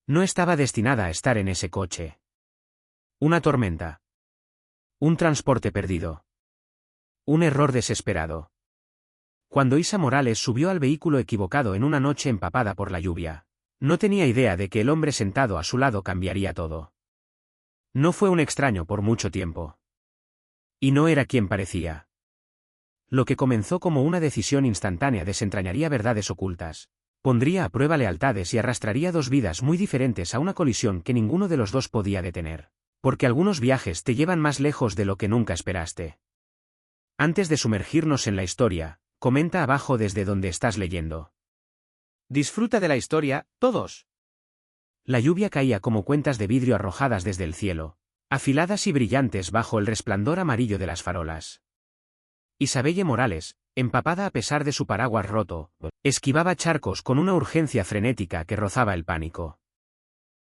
No estaba destinada a estar en ese coche. Una tormenta. Un transporte perdido. Un error desesperado. Cuando Isa Morales subió al vehículo equivocado en una noche empapada por la lluvia, no tenía idea de que el hombre sentado a su lado cambiaría todo. No fue un extraño por mucho tiempo. Y no era quien parecía. Lo que comenzó como una decisión instantánea desentrañaría verdades ocultas, pondría a prueba lealtades y arrastraría dos vidas muy diferentes a una colisión que ninguno de los dos podía detener, porque algunos viajes te llevan más lejos de lo que nunca esperaste. Antes de sumergirnos en la historia, comenta abajo desde donde estás leyendo. Disfruta de la historia, todos. La lluvia caía como cuentas de vidrio arrojadas desde el cielo, afiladas y brillantes bajo el resplandor amarillo de las farolas. Isabelle Morales, empapada a pesar de su paraguas roto, esquivaba charcos con una urgencia frenética que rozaba el pánico.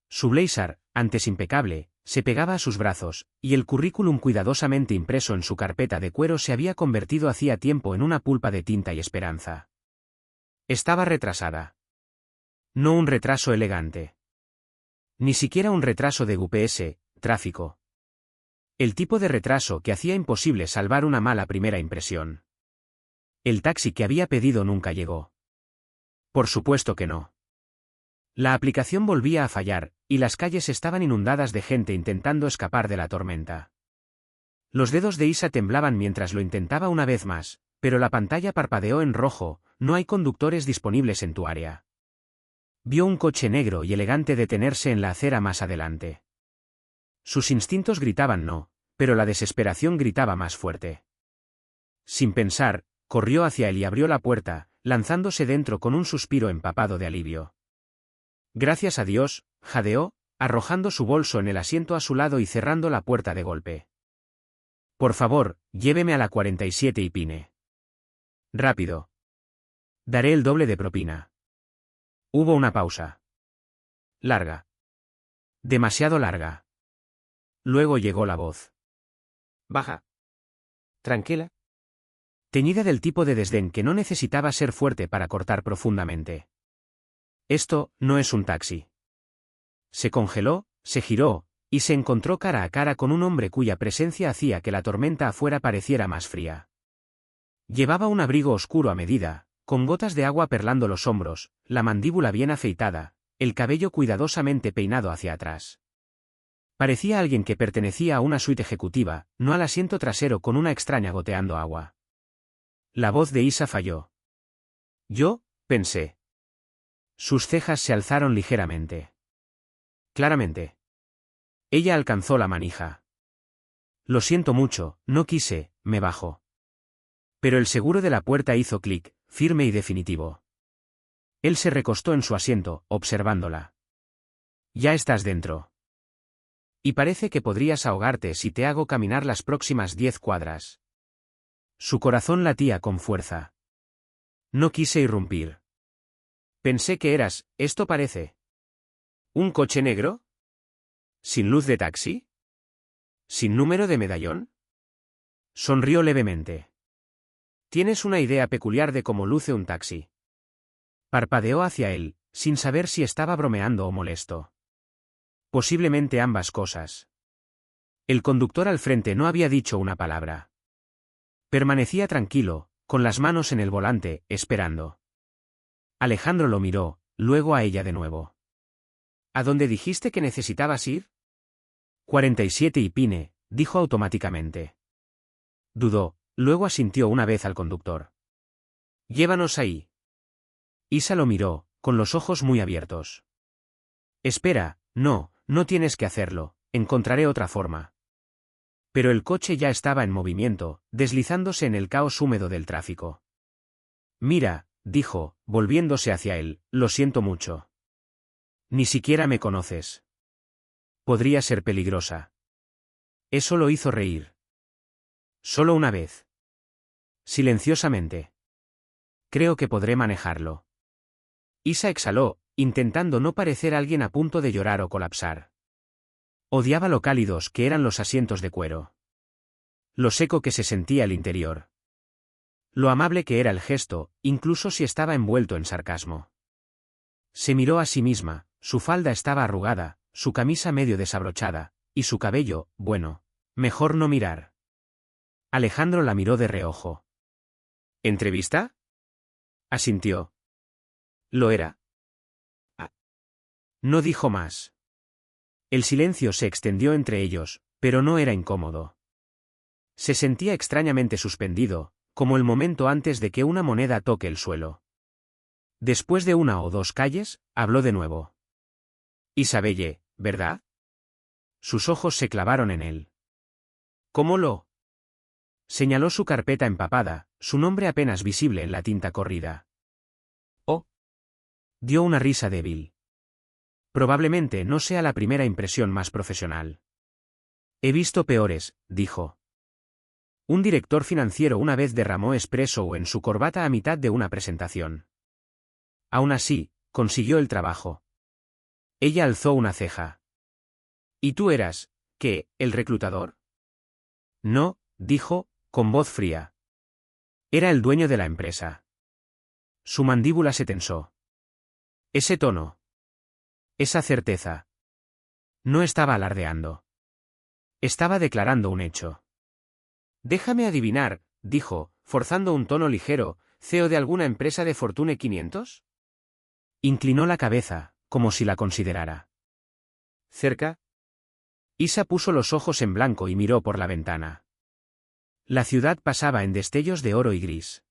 Su blazer, antes impecable, se pegaba a sus brazos, y el currículum cuidadosamente impreso en su carpeta de cuero se había convertido hacía tiempo en una pulpa de tinta y esperanza. Estaba retrasada. No un retraso elegante. Ni siquiera un retraso de UPS, tráfico. El tipo de retraso que hacía imposible salvar una mala primera impresión. El taxi que había pedido nunca llegó. Por supuesto que no. La aplicación volvía a fallar, y las calles estaban inundadas de gente intentando escapar de la tormenta. Los dedos de Isa temblaban mientras lo intentaba una vez más, pero la pantalla parpadeó en rojo, no hay conductores disponibles en tu área. Vio un coche negro y elegante detenerse en la acera más adelante. Sus instintos gritaban no, pero la desesperación gritaba más fuerte. Sin pensar, corrió hacia él y abrió la puerta, lanzándose dentro con un suspiro empapado de alivio. Gracias a Dios, jadeó, arrojando su bolso en el asiento a su lado y cerrando la puerta de golpe. Por favor, lléveme a la 47 y Pine. Rápido. Daré el doble de propina. Hubo una pausa. Larga. Demasiado larga. Luego llegó la voz. Baja. Tranquila. Teñida del tipo de desdén que no necesitaba ser fuerte para cortar profundamente. Esto no es un taxi. Se congeló, se giró, y se encontró cara a cara con un hombre cuya presencia hacía que la tormenta afuera pareciera más fría. Llevaba un abrigo oscuro a medida, con gotas de agua perlando los hombros, la mandíbula bien afeitada, el cabello cuidadosamente peinado hacia atrás. Parecía alguien que pertenecía a una suite ejecutiva, no al asiento trasero con una extraña goteando agua. La voz de Isa falló. Yo, pensé. Sus cejas se alzaron ligeramente. Claramente. Ella alcanzó la manija. Lo siento mucho, no quise, me bajo. Pero el seguro de la puerta hizo clic, firme y definitivo. Él se recostó en su asiento, observándola. Ya estás dentro. Y parece que podrías ahogarte si te hago caminar las próximas 10 cuadras. Su corazón latía con fuerza. No quise irrumpir. Pensé que eras, esto parece. ¿Un coche negro? ¿Sin luz de taxi? ¿Sin número de medallón? Sonrió levemente. Tienes una idea peculiar de cómo luce un taxi. Parpadeó hacia él, sin saber si estaba bromeando o molesto. Posiblemente ambas cosas. El conductor al frente no había dicho una palabra. Permanecía tranquilo, con las manos en el volante, esperando. Alejandro lo miró, luego a ella de nuevo. ¿A dónde dijiste que necesitabas ir? 47 y Pine, dijo automáticamente. Dudó, luego asintió una vez al conductor. Llévanos ahí. Isa lo miró, con los ojos muy abiertos. Espera, no tienes que hacerlo, encontraré otra forma. Pero el coche ya estaba en movimiento, deslizándose en el caos húmedo del tráfico. Mira, dijo, volviéndose hacia él, lo siento mucho. Ni siquiera me conoces. Podría ser peligrosa. Eso lo hizo reír. Solo una vez. Silenciosamente. Creo que podré manejarlo. Isa exhaló, intentando no parecer alguien a punto de llorar o colapsar. Odiaba lo cálidos que eran los asientos de cuero. Lo seco que se sentía el interior. Lo amable que era el gesto, incluso si estaba envuelto en sarcasmo. Se miró a sí misma, Su falda estaba arrugada, su camisa medio desabrochada, y su cabello, bueno, mejor no mirar. Alejandro la miró de reojo. ¿Entrevista? Asintió. Lo era. Ah. No dijo más. El silencio se extendió entre ellos, pero no era incómodo. Se sentía extrañamente suspendido, como el momento antes de que una moneda toque el suelo. Después de una o dos calles, habló de nuevo. Isabelle, ¿verdad? Sus ojos se clavaron en él. ¿Cómo lo? Señaló su carpeta empapada, su nombre apenas visible en la tinta corrida. Oh. Dio una risa débil. Probablemente no sea la primera impresión más profesional. He visto peores, dijo. Un director financiero una vez derramó espresso en su corbata a mitad de una presentación. Aún así, consiguió el trabajo. Ella alzó una ceja. ¿Y tú eras, qué, el reclutador? No, dijo, con voz fría. Era el dueño de la empresa. Su mandíbula se tensó. Ese tono. Esa certeza. No estaba alardeando. Estaba declarando un hecho. Déjame adivinar, dijo, forzando un tono ligero, ¿CEO de alguna empresa de Fortune 500? Inclinó la cabeza, como si la considerara. ¿Cerca? Isa puso los ojos en blanco y miró por la ventana. La ciudad pasaba en destellos de oro y gris.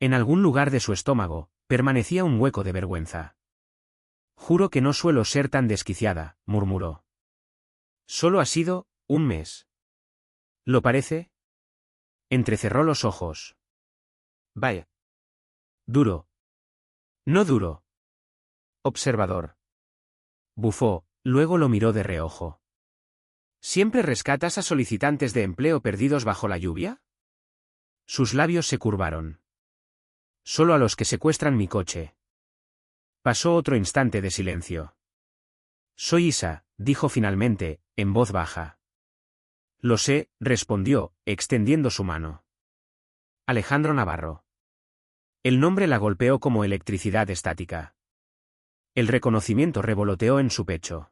En algún lugar de su estómago, permanecía un hueco de vergüenza. Juro que no suelo ser tan desquiciada, murmuró. Solo ha sido, un mes. ¿Lo parece? Entrecerró los ojos. Vaya. Duro. No duro. Observador. Bufó, luego lo miró de reojo. ¿Siempre rescatas a solicitantes de empleo perdidos bajo la lluvia? Sus labios se curvaron. Solo a los que secuestran mi coche. Pasó otro instante de silencio. Soy Isa, dijo finalmente, en voz baja. Lo sé, respondió, extendiendo su mano. Alejandro Navarro. El nombre la golpeó como electricidad estática. El reconocimiento revoloteó en su pecho.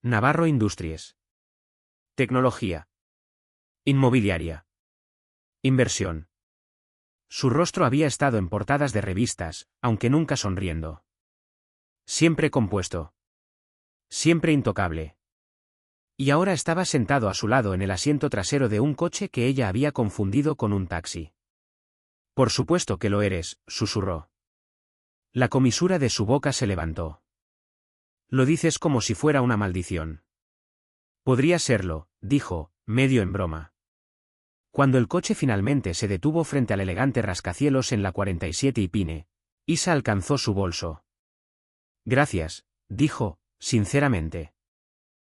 Navarro Industries. Tecnología. Inmobiliaria. Inversión. Su rostro había estado en portadas de revistas, aunque nunca sonriendo. Siempre compuesto. Siempre intocable. Y ahora estaba sentado a su lado en el asiento trasero de un coche que ella había confundido con un taxi. Por supuesto que lo eres, susurró. La comisura de su boca se levantó. Lo dices como si fuera una maldición. Podría serlo, dijo, medio en broma. Cuando el coche finalmente se detuvo frente al elegante rascacielos en la 47 y Pine, Isa alcanzó su bolso. Gracias, dijo, sinceramente.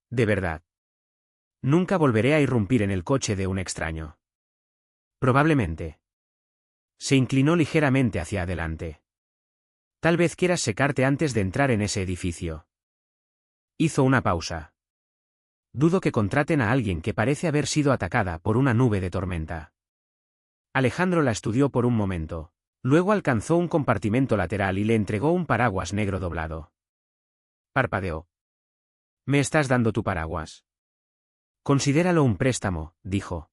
De verdad. Nunca volveré a irrumpir en el coche de un extraño. Probablemente. Se inclinó ligeramente hacia adelante. Tal vez quieras secarte antes de entrar en ese edificio. Hizo una pausa. Dudo que contraten a alguien que parece haber sido atacada por una nube de tormenta. Alejandro la estudió por un momento. Luego alcanzó un compartimento lateral y le entregó un paraguas negro doblado. Parpadeó. ¿Me estás dando tu paraguas? Considéralo un préstamo, dijo.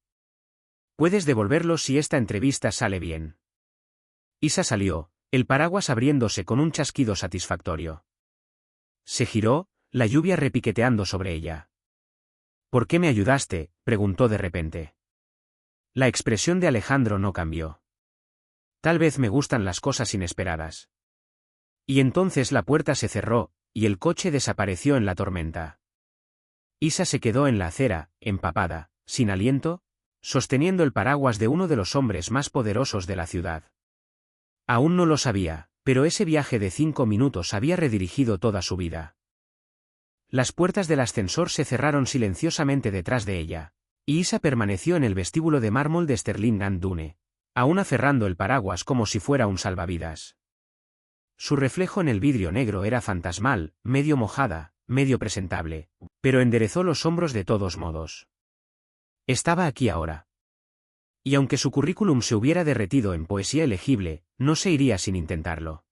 Puedes devolverlo si esta entrevista sale bien. Isa salió, el paraguas abriéndose con un chasquido satisfactorio. Se giró, la lluvia repiqueteando sobre ella. ¿Por qué me ayudaste?, preguntó de repente. La expresión de Alejandro no cambió. Tal vez me gustan las cosas inesperadas. Y entonces la puerta se cerró, y el coche desapareció en la tormenta. Isa se quedó en la acera, empapada, sin aliento, sosteniendo el paraguas de uno de los hombres más poderosos de la ciudad. Aún no lo sabía, pero ese viaje de 5 minutos había redirigido toda su vida. Las puertas del ascensor se cerraron silenciosamente detrás de ella, y Isa permaneció en el vestíbulo de mármol de Sterling and Dune, aún aferrando el paraguas como si fuera un salvavidas. Su reflejo en el vidrio negro era fantasmal, medio mojada, medio presentable, pero enderezó los hombros de todos modos. Estaba aquí ahora. Y aunque su currículum se hubiera derretido en poesía elegible, no se iría sin intentarlo.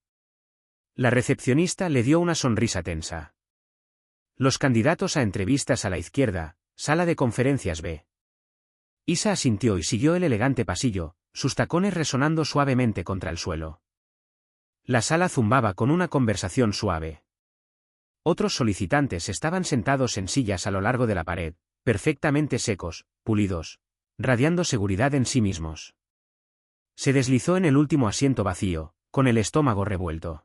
La recepcionista le dio una sonrisa tensa. Los candidatos a entrevistas a la izquierda, sala de conferencias B. Isa asintió y siguió el elegante pasillo, sus tacones resonando suavemente contra el suelo. La sala zumbaba con una conversación suave. Otros solicitantes estaban sentados en sillas a lo largo de la pared, perfectamente secos, pulidos, radiando seguridad en sí mismos. Se deslizó en el último asiento vacío, con el estómago revuelto.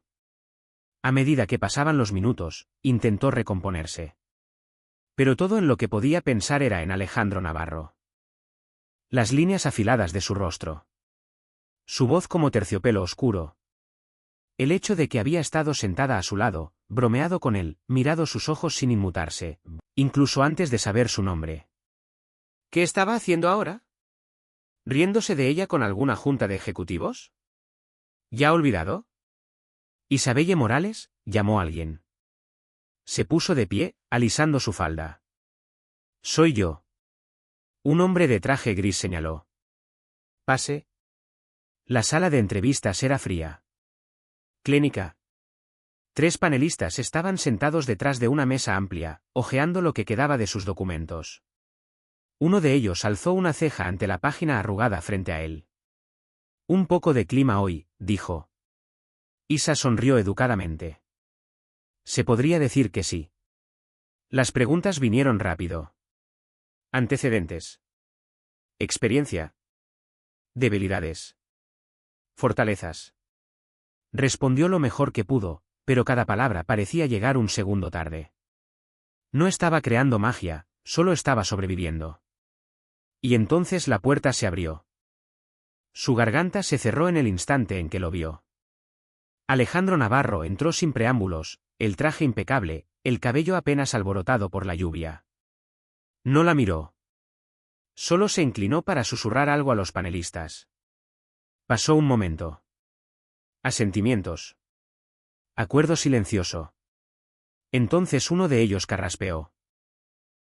A medida que pasaban los minutos, intentó recomponerse. Pero todo en lo que podía pensar era en Alejandro Navarro. Las líneas afiladas de su rostro. Su voz como terciopelo oscuro. El hecho de que había estado sentada a su lado, bromeado con él, mirado sus ojos sin inmutarse, incluso antes de saber su nombre. ¿Qué estaba haciendo ahora? ¿Riéndose de ella con alguna junta de ejecutivos? ¿Ya ha olvidado? Isabelle Morales, llamó alguien. Se puso de pie, alisando su falda. Soy yo. Un hombre de traje gris señaló. Pase. La sala de entrevistas era fría. Clínica. 3 panelistas estaban sentados detrás de una mesa amplia, hojeando lo que quedaba de sus documentos. Uno de ellos alzó una ceja ante la página arrugada frente a él. Un poco de clima hoy, dijo. Isa sonrió educadamente. Se podría decir que sí. Las preguntas vinieron rápido. Antecedentes. Experiencia. Debilidades. Fortalezas. Respondió lo mejor que pudo, pero cada palabra parecía llegar un segundo tarde. No estaba creando magia, solo estaba sobreviviendo. Y entonces la puerta se abrió. Su garganta se cerró en el instante en que lo vio. Alejandro Navarro entró sin preámbulos, el traje impecable, el cabello apenas alborotado por la lluvia. No la miró. Solo se inclinó para susurrar algo a los panelistas. Pasó un momento. Asentimientos. Acuerdo silencioso. Entonces uno de ellos carraspeó.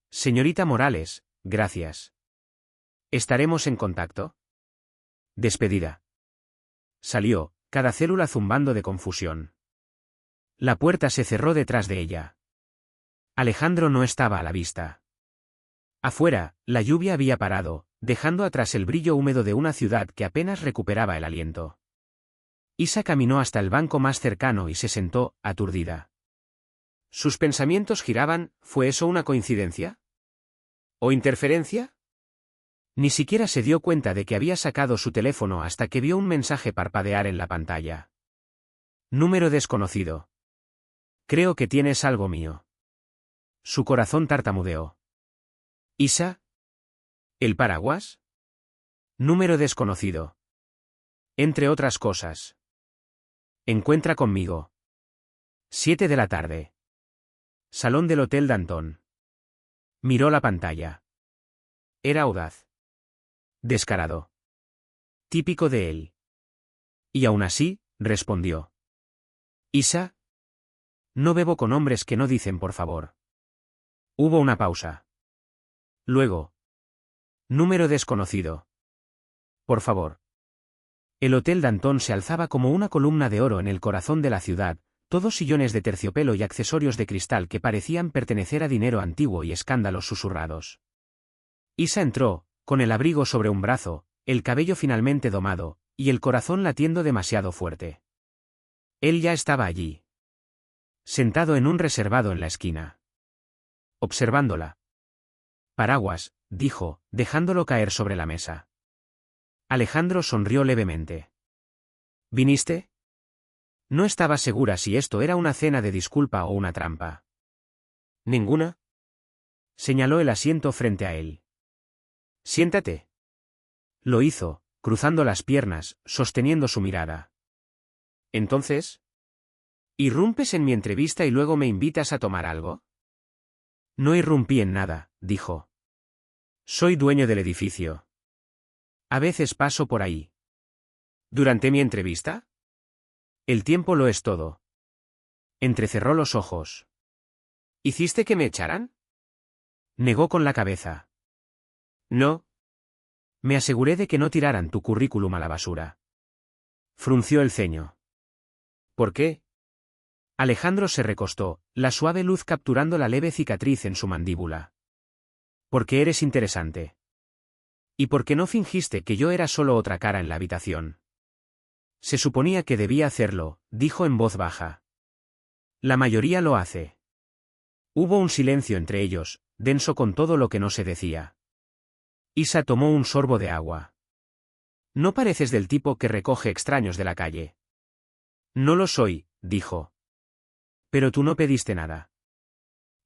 Señorita Morales, gracias. ¿Estaremos en contacto? Despedida. Salió, cada célula zumbando de confusión. La puerta se cerró detrás de ella. Alejandro no estaba a la vista. Afuera, la lluvia había parado, dejando atrás el brillo húmedo de una ciudad que apenas recuperaba el aliento. Isa caminó hasta el banco más cercano y se sentó, aturdida. Sus pensamientos giraban, ¿fue eso una coincidencia? ¿O interferencia? Ni siquiera se dio cuenta de que había sacado su teléfono hasta que vio un mensaje parpadear en la pantalla. Número desconocido. Creo que tienes algo mío. Su corazón tartamudeó. ¿Isa? ¿El paraguas? Número desconocido. Entre otras cosas. Encuentra conmigo. 7 de la tarde. Salón del Hotel Danton. Miró la pantalla. Era audaz. Descarado. Típico de él. Y aún así, respondió. Isa. No bebo con hombres que no dicen por favor. Hubo una pausa. Luego. Número desconocido. Por favor. El Hotel Danton se alzaba como una columna de oro en el corazón de la ciudad, todos sillones de terciopelo y accesorios de cristal que parecían pertenecer a dinero antiguo y escándalos susurrados. Isa entró, con el abrigo sobre un brazo, el cabello finalmente domado, y el corazón latiendo demasiado fuerte. Él ya estaba allí. Sentado en un reservado en la esquina. Observándola. Paraguas, dijo, dejándolo caer sobre la mesa. Alejandro sonrió levemente. ¿Viniste? No estaba segura si esto era una cena de disculpa o una trampa. ¿Ninguna? Señaló el asiento frente a él. Siéntate. Lo hizo, cruzando las piernas, sosteniendo su mirada. Entonces, ¿irrumpes en mi entrevista y luego me invitas a tomar algo? No irrumpí en nada, dijo. Soy dueño del edificio. A veces paso por ahí. ¿Durante mi entrevista? El tiempo lo es todo. Entrecerró los ojos. ¿Hiciste que me echaran? Negó con la cabeza. No. Me aseguré de que no tiraran tu currículum a la basura. Frunció el ceño. ¿Por qué? Alejandro se recostó, la suave luz capturando la leve cicatriz en su mandíbula. Porque eres interesante. ¿Y por qué no fingiste que yo era solo otra cara en la habitación? Se suponía que debía hacerlo, dijo en voz baja. La mayoría lo hace. Hubo un silencio entre ellos, denso con todo lo que no se decía. Isa tomó un sorbo de agua. No pareces del tipo que recoge extraños de la calle. No lo soy, dijo. Pero tú no pediste nada.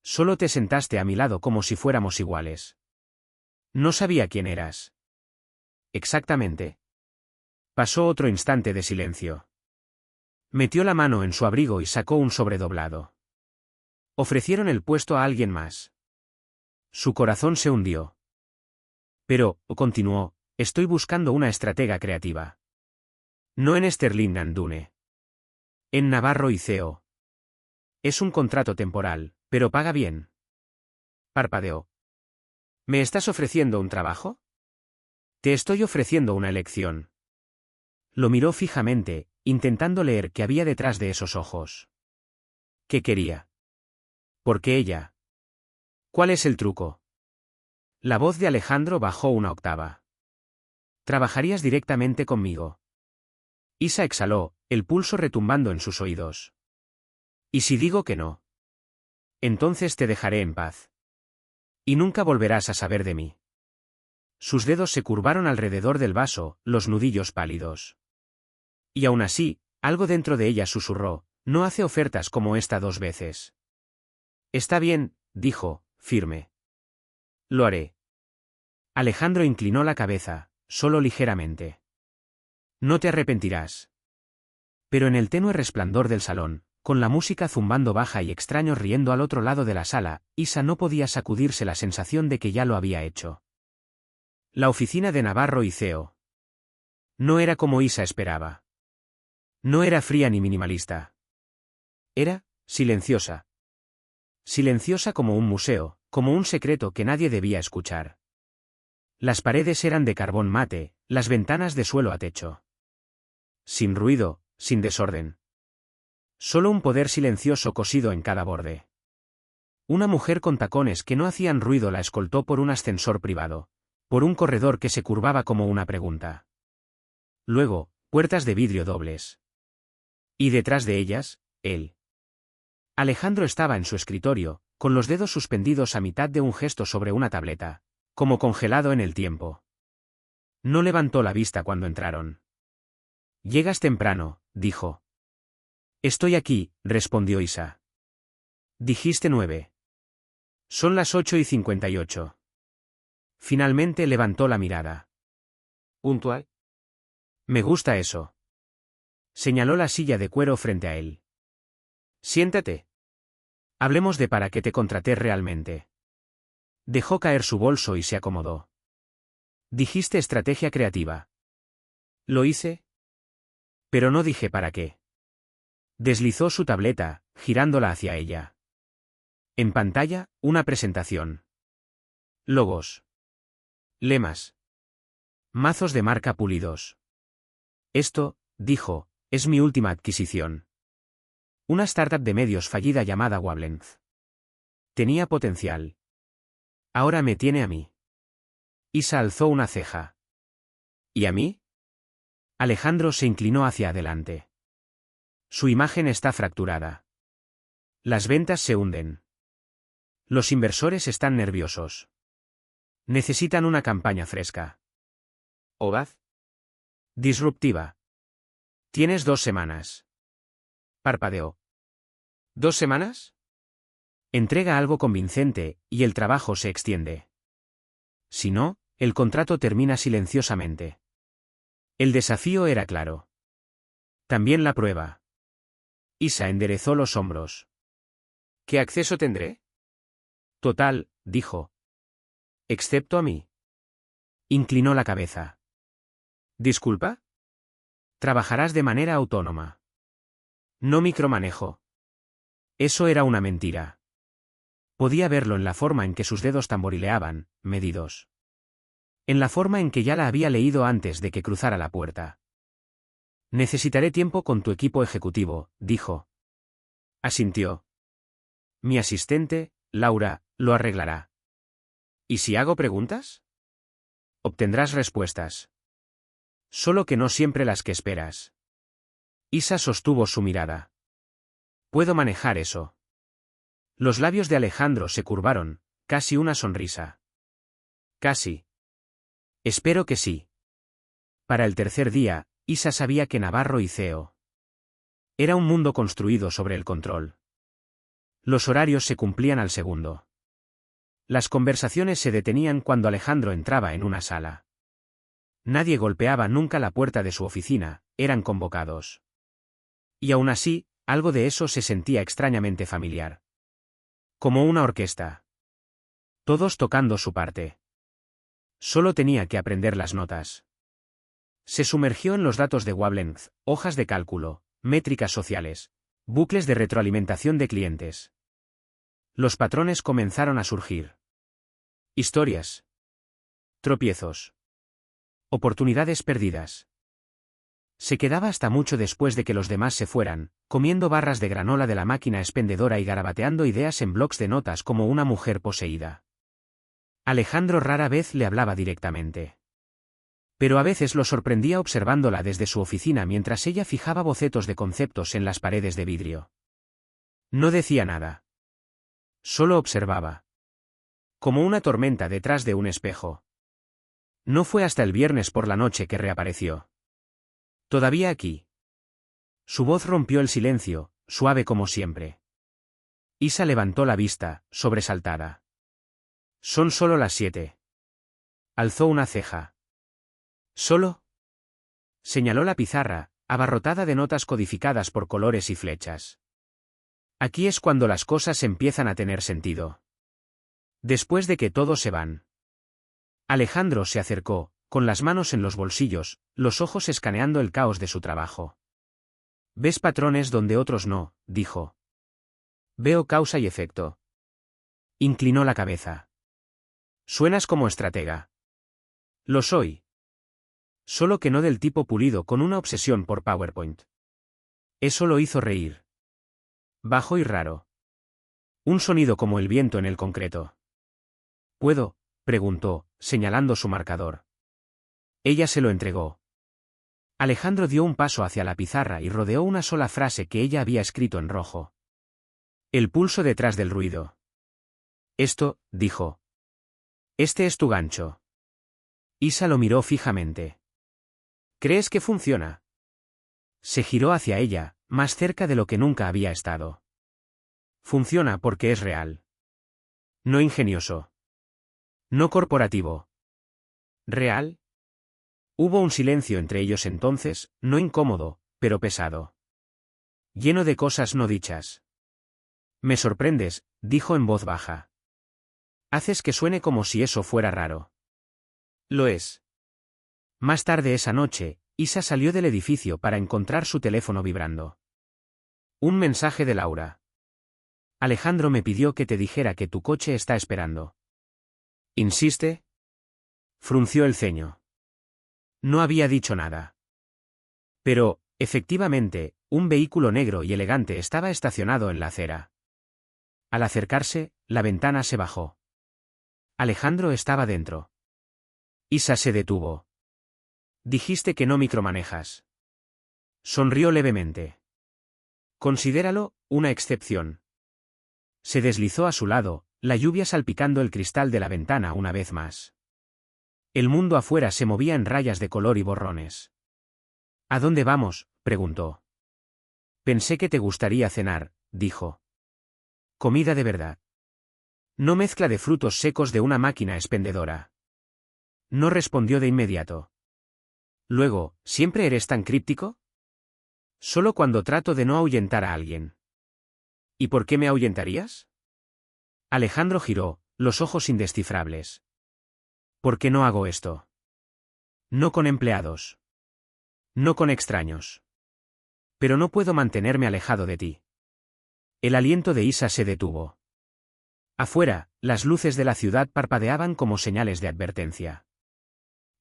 Solo te sentaste a mi lado como si fuéramos iguales. No sabía quién eras. Exactamente. Pasó otro instante de silencio. Metió la mano en su abrigo y sacó un sobre doblado. Ofrecieron el puesto a alguien más. Su corazón se hundió. Pero, continuó, estoy buscando una estratega creativa. No en Sterling and Dune. En Navarro y CEO. Es un contrato temporal, pero paga bien. Parpadeó. ¿Me estás ofreciendo un trabajo? Te estoy ofreciendo una elección. Lo miró fijamente, intentando leer qué había detrás de esos ojos. ¿Qué quería? ¿Por qué ella? ¿Cuál es el truco? La voz de Alejandro bajó una octava. Trabajarías directamente conmigo. Isa exhaló, el pulso retumbando en sus oídos. ¿Y si digo que no? Entonces te dejaré en paz. Y nunca volverás a saber de mí. Sus dedos se curvaron alrededor del vaso, los nudillos pálidos. Y aún así, algo dentro de ella susurró, no hace ofertas como esta 2 veces. Está bien, dijo, firme. Lo haré. Alejandro inclinó la cabeza, solo ligeramente. No te arrepentirás. Pero en el tenue resplandor del salón, con la música zumbando baja y extraños riendo al otro lado de la sala, Isa no podía sacudirse la sensación de que ya lo había hecho. La oficina de Navarro y CEO. No era como Isa esperaba. No era fría ni minimalista. Era silenciosa. Silenciosa como un museo, como un secreto que nadie debía escuchar. Las paredes eran de carbón mate, las ventanas de suelo a techo. Sin ruido, sin desorden. Solo un poder silencioso cosido en cada borde. Una mujer con tacones que no hacían ruido la escoltó por un ascensor privado, por un corredor que se curvaba como una pregunta. Luego, puertas de vidrio dobles. Y detrás de ellas, él. Alejandro estaba en su escritorio, con los dedos suspendidos a mitad de un gesto sobre una tableta, como congelado en el tiempo. No levantó la vista cuando entraron. Llegas temprano, dijo. Estoy aquí, respondió Isa. Dijiste 9. Son las 8:58. Finalmente levantó la mirada. ¿Puntual? Me gusta eso. Señaló la silla de cuero frente a él. Siéntate. Hablemos de para qué te contraté realmente. Dejó caer su bolso y se acomodó. Dijiste estrategia creativa. ¿Lo hice? Pero no dije para qué. Deslizó su tableta, girándola hacia ella. En pantalla, una presentación. Logos. Lemas. Mazos de marca pulidos. Esto, dijo, es mi última adquisición. Una startup de medios fallida llamada Wavelength. Tenía potencial. Ahora me tiene a mí. Isa alzó una ceja. ¿Y a mí? Alejandro se inclinó hacia adelante. Su imagen está fracturada. Las ventas se hunden. Los inversores están nerviosos. Necesitan una campaña fresca. ¿Audaz? Disruptiva. Tienes 2 semanas. Parpadeó. ¿2 semanas? Entrega algo convincente, y el trabajo se extiende. Si no, el contrato termina silenciosamente. El desafío era claro. También la prueba. Isa enderezó los hombros. ¿Qué acceso tendré? Total, dijo. Excepto a mí. Inclinó la cabeza. ¿Disculpa? Trabajarás de manera autónoma. No micromanejo. Eso era una mentira. Podía verlo en la forma en que sus dedos tamborileaban, medidos. En la forma en que ya la había leído antes de que cruzara la puerta. Necesitaré tiempo con tu equipo ejecutivo, dijo. Asintió. Mi asistente, Laura, lo arreglará. ¿Y si hago preguntas? Obtendrás respuestas. Solo que no siempre las que esperas. Isa sostuvo su mirada. Puedo manejar eso. Los labios de Alejandro se curvaron, casi una sonrisa. Casi. Espero que sí. Para el tercer día, Isa sabía que Navarro y CEO. Era un mundo construido sobre el control. Los horarios se cumplían al segundo. Las conversaciones se detenían cuando Alejandro entraba en una sala. Nadie golpeaba nunca la puerta de su oficina, eran convocados. Y aún así, algo de eso se sentía extrañamente familiar. Como una orquesta. Todos tocando su parte. Solo tenía que aprender las notas. Se sumergió en los datos de wavelength, hojas de cálculo, métricas sociales, bucles de retroalimentación de clientes. Los patrones comenzaron a surgir. Historias. Tropiezos. Oportunidades perdidas. Se quedaba hasta mucho después de que los demás se fueran, comiendo barras de granola de la máquina expendedora y garabateando ideas en blocs de notas como una mujer poseída. Alejandro rara vez le hablaba directamente. Pero a veces lo sorprendía observándola desde su oficina mientras ella fijaba bocetos de conceptos en las paredes de vidrio. No decía nada. Solo observaba. Como una tormenta detrás de un espejo. No fue hasta el viernes por la noche que reapareció. ¿Todavía aquí? Su voz rompió el silencio, suave como siempre. Isa levantó la vista, sobresaltada. Son solo las 7. Alzó una ceja. ¿Solo? Señaló la pizarra, abarrotada de notas codificadas por colores y flechas. Aquí es cuando las cosas empiezan a tener sentido. Después de que todos se van. Alejandro se acercó, con las manos en los bolsillos, los ojos escaneando el caos de su trabajo. «Ves patrones donde otros no», dijo. «Veo causa y efecto». Inclinó la cabeza. «Suenas como estratega». «Lo soy». Solo que no del tipo pulido con una obsesión por PowerPoint. Eso lo hizo reír. Bajo y raro. Un sonido como el viento en el concreto. «¿Puedo?», preguntó, señalando su marcador. Ella se lo entregó. Alejandro dio un paso hacia la pizarra y rodeó una sola frase que ella había escrito en rojo. El pulso detrás del ruido. «Esto», dijo. «Este es tu gancho». Isa lo miró fijamente. «¿Crees que funciona?» Se giró hacia ella, más cerca de lo que nunca había estado. «Funciona porque es real. No ingenioso. No corporativo. ¿Real?» Hubo un silencio entre ellos entonces, no incómodo, pero pesado. Lleno de cosas no dichas. «Me sorprendes», dijo en voz baja. «Haces que suene como si eso fuera raro». Lo es. Más tarde esa noche, Isa salió del edificio para encontrar su teléfono vibrando. Un mensaje de Laura. «Alejandro me pidió que te dijera que tu coche está esperando». «¿Insiste?» Frunció el ceño. No había dicho nada. Pero, efectivamente, un vehículo negro y elegante estaba estacionado en la acera. Al acercarse, la ventana se bajó. Alejandro estaba dentro. Isa se detuvo. «Dijiste que no micromanejas». Sonrió levemente. «Considéralo una excepción». Se deslizó a su lado, la lluvia salpicando el cristal de la ventana una vez más. El mundo afuera se movía en rayas de color y borrones. «¿A dónde vamos?», preguntó. «Pensé que te gustaría cenar», dijo. «Comida de verdad. No mezcla de frutos secos de una máquina expendedora». No respondió de inmediato. Luego, ¿siempre eres tan críptico? Solo cuando trato de no ahuyentar a alguien. ¿Y por qué me ahuyentarías? Alejandro giró, los ojos indescifrables. ¿Por qué no hago esto? No con empleados. No con extraños. Pero no puedo mantenerme alejado de ti. El aliento de Isa se detuvo. Afuera, las luces de la ciudad parpadeaban como señales de advertencia.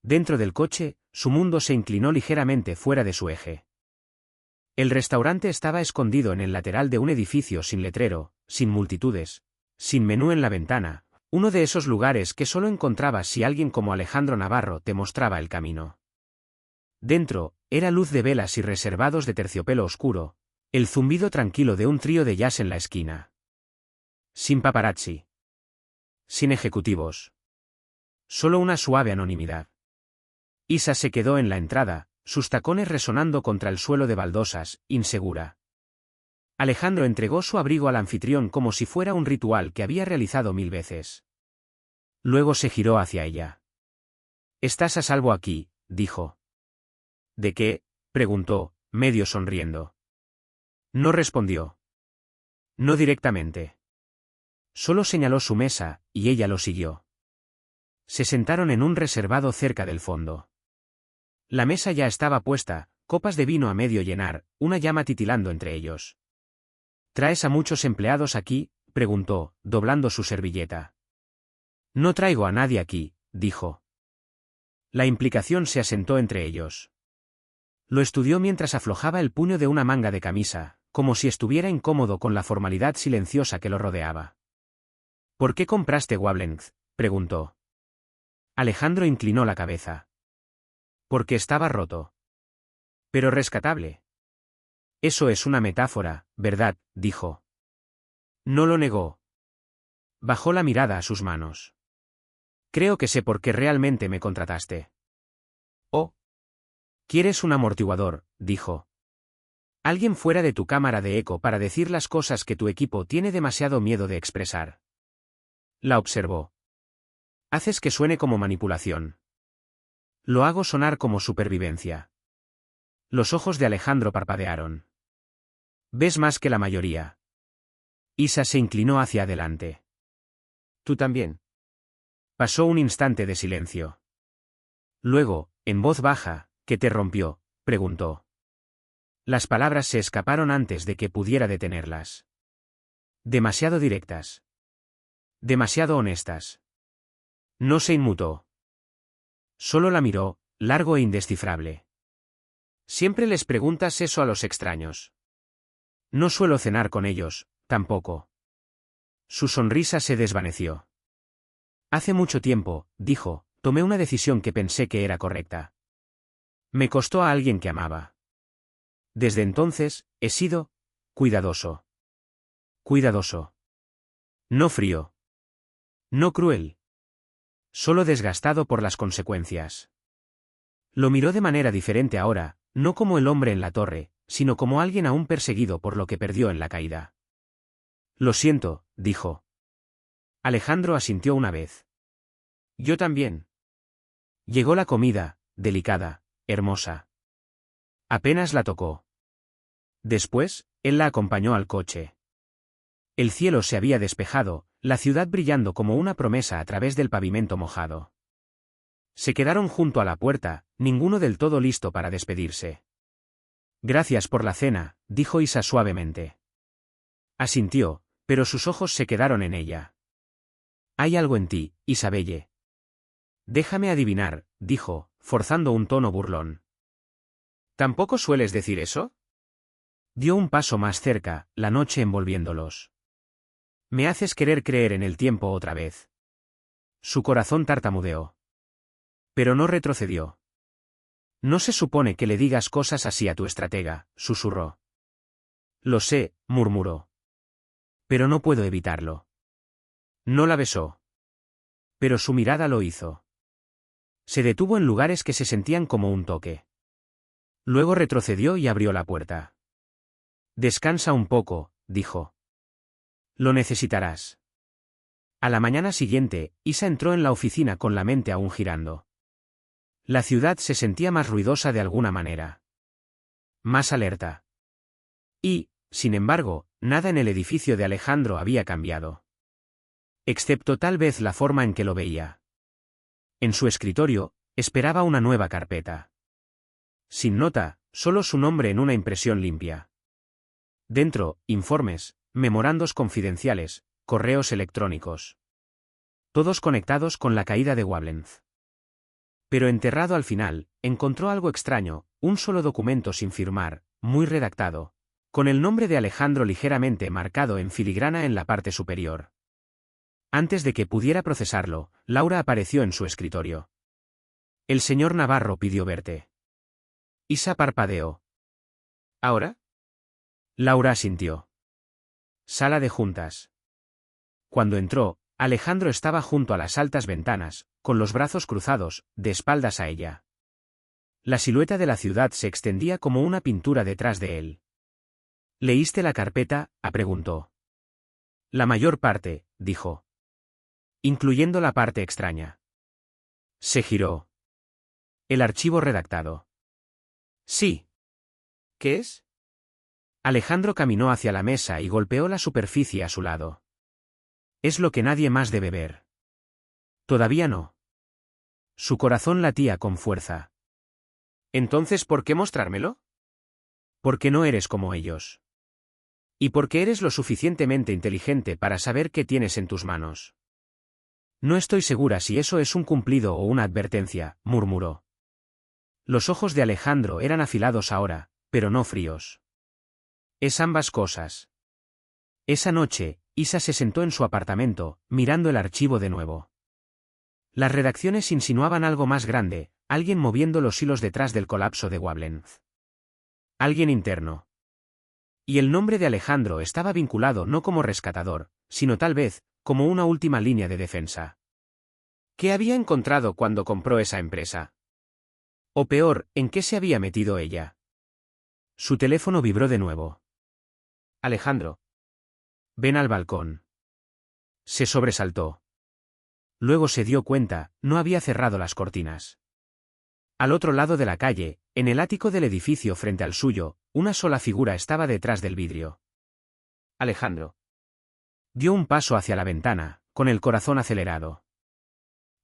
Dentro del coche, su mundo se inclinó ligeramente fuera de su eje. El restaurante estaba escondido en el lateral de un edificio sin letrero, sin multitudes, sin menú en la ventana, uno de esos lugares que solo encontrabas si alguien como Alejandro Navarro te mostraba el camino. Dentro, era luz de velas y reservados de terciopelo oscuro, el zumbido tranquilo de un trío de jazz en la esquina. Sin paparazzi. Sin ejecutivos. Solo una suave anonimidad. Isa se quedó en la entrada, sus tacones resonando contra el suelo de baldosas, insegura. Alejandro entregó su abrigo al anfitrión como si fuera un ritual que había realizado 1000 veces. Luego se giró hacia ella. «Estás a salvo aquí», dijo. «¿De qué?», preguntó, medio sonriendo. No respondió. No directamente. Solo señaló su mesa, y ella lo siguió. Se sentaron en un reservado cerca del fondo. La mesa ya estaba puesta, copas de vino a medio llenar, una llama titilando entre ellos. «¿Traes a muchos empleados aquí?», preguntó, doblando su servilleta. «No traigo a nadie aquí», dijo. La implicación se asentó entre ellos. Lo estudió mientras aflojaba el puño de una manga de camisa, como si estuviera incómodo con la formalidad silenciosa que lo rodeaba. «¿Por qué compraste Wavelength?», preguntó. Alejandro inclinó la cabeza. «Porque estaba roto». «Pero rescatable». «Eso es una metáfora, ¿verdad?», dijo. No lo negó. Bajó la mirada a sus manos. «Creo que sé por qué realmente me contrataste». «Oh. Quieres un amortiguador», dijo. «Alguien fuera de tu cámara de eco para decir las cosas que tu equipo tiene demasiado miedo de expresar». La observó. «Haces que suene como manipulación». «Lo hago sonar como supervivencia». Los ojos de Alejandro parpadearon. «Ves más que la mayoría». Isa se inclinó hacia adelante. «¿Tú también?». Pasó un instante de silencio. Luego, en voz baja, «¿Qué te rompió?», preguntó. Las palabras se escaparon antes de que pudiera detenerlas. Demasiado directas. Demasiado honestas. No se inmutó. Solo la miró, largo e indescifrable. «Siempre les preguntas eso a los extraños». «No suelo cenar con ellos, tampoco». Su sonrisa se desvaneció. «Hace mucho tiempo», dijo, «tomé una decisión que pensé que era correcta. Me costó a alguien que amaba. Desde entonces, he sido cuidadoso. Cuidadoso. No frío. No cruel. Solo desgastado por las consecuencias». Lo miró de manera diferente ahora, no como el hombre en la torre, sino como alguien aún perseguido por lo que perdió en la caída. «Lo siento», dijo. Alejandro asintió una vez. «Yo también». Llegó la comida, delicada, hermosa. Apenas la tocó. Después, él la acompañó al coche. El cielo se había despejado, la ciudad brillando como una promesa a través del pavimento mojado. Se quedaron junto a la puerta, ninguno del todo listo para despedirse. «Gracias por la cena», dijo Isa suavemente. Asintió, pero sus ojos se quedaron en ella. «Hay algo en ti, Isabelle». «Déjame adivinar», dijo, forzando un tono burlón. «¿Tampoco sueles decir eso?». Dio un paso más cerca, la noche envolviéndolos. «Me haces querer creer en el tiempo otra vez». Su corazón tartamudeó. Pero no retrocedió. «No se supone que le digas cosas así a tu estratega», susurró. «Lo sé», murmuró. «Pero no puedo evitarlo». No la besó. Pero su mirada lo hizo. Se detuvo en lugares que se sentían como un toque. Luego retrocedió y abrió la puerta. «Descansa un poco», dijo. «Lo necesitarás». A la mañana siguiente, Isa entró en la oficina con la mente aún girando. La ciudad se sentía más ruidosa de alguna manera. Más alerta. Y, sin embargo, nada en el edificio de Alejandro había cambiado. Excepto tal vez la forma en que lo veía. En su escritorio, esperaba una nueva carpeta. Sin nota, solo su nombre en una impresión limpia. Dentro, informes, memorandos confidenciales, correos electrónicos. Todos conectados con la caída de Wavelength. Pero enterrado al final, encontró algo extraño, un solo documento sin firmar, muy redactado, con el nombre de Alejandro ligeramente marcado en filigrana en la parte superior. Antes de que pudiera procesarlo, Laura apareció en su escritorio. El señor Navarro pidió verte. Isa parpadeó. ¿Ahora? Laura asintió. Sala de juntas. Cuando entró, Alejandro estaba junto a las altas ventanas, con los brazos cruzados, de espaldas a ella. La silueta de la ciudad se extendía como una pintura detrás de él. ¿Leíste la carpeta?, preguntó. La mayor parte, dijo. Incluyendo la parte extraña. Se giró. El archivo redactado. Sí. ¿Qué es? Alejandro caminó hacia la mesa y golpeó la superficie a su lado. Es lo que nadie más debe ver. Todavía no. Su corazón latía con fuerza. ¿Entonces por qué mostrármelo? Porque no eres como ellos. Y porque eres lo suficientemente inteligente para saber qué tienes en tus manos. No estoy segura si eso es un cumplido o una advertencia, murmuró. Los ojos de Alejandro eran afilados ahora, pero no fríos. Es ambas cosas. Esa noche, Isa se sentó en su apartamento, mirando el archivo de nuevo. Las redacciones insinuaban algo más grande, alguien moviendo los hilos detrás del colapso de Wablenz. Alguien interno. Y el nombre de Alejandro estaba vinculado no como rescatador, sino tal vez, como una última línea de defensa. ¿Qué había encontrado cuando compró esa empresa? O peor, ¿en qué se había metido ella? Su teléfono vibró de nuevo. Alejandro. Ven al balcón. Se sobresaltó. Luego se dio cuenta, no había cerrado las cortinas. Al otro lado de la calle, en el ático del edificio frente al suyo, una sola figura estaba detrás del vidrio. Alejandro. Dio un paso hacia la ventana, con el corazón acelerado.